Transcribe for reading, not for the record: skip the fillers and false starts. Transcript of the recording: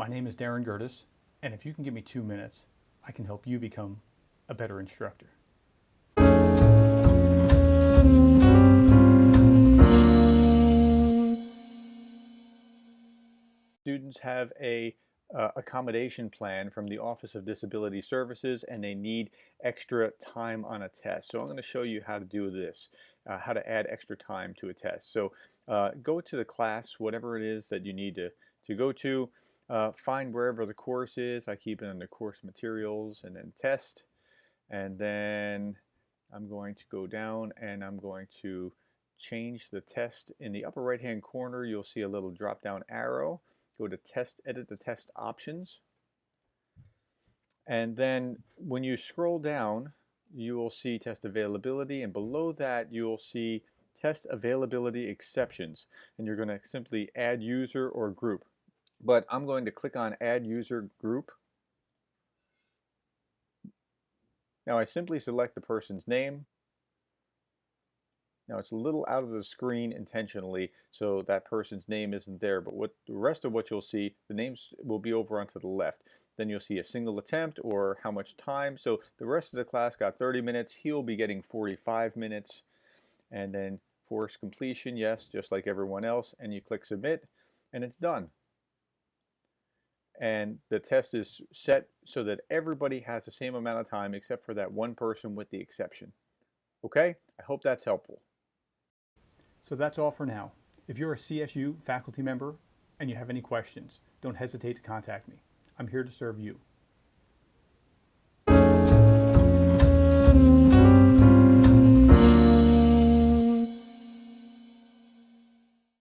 My name is Darren Gertis, and if you can give me 2 minutes, I can help you become a better instructor. Students have a accommodation plan from the Office of Disability Services, and they need extra time on a test. So I'm going to show you how to do this, how to add extra time to a test. So go to the class, whatever it is that you need to go to. Find wherever the course is. I keep it in the course materials, and then test. And then I'm going to go down and I'm going to change the test. In the upper right hand corner, you'll see a little drop down arrow. Go to test, edit the test options. And then when you scroll down, you will see test availability, and below that you will see test availability exceptions. And you're going to simply add user or group. But I'm going to click on add user group. Now I simply select the person's name. Now it's a little out of the screen intentionally so that person's name isn't there, but what the rest of what you'll see, the names will be over onto the left. Then you'll see a single attempt or how much time. So the rest of the class got 30 minutes. He'll be getting 45 minutes. And then force completion, yes, just like everyone else. And you click submit and it's done. And the test is set so that everybody has the same amount of time except for that one person with the exception. Okay? I hope that's helpful. So that's all for now. If you're a CSU faculty member and you have any questions, don't hesitate to contact me. I'm here to serve you.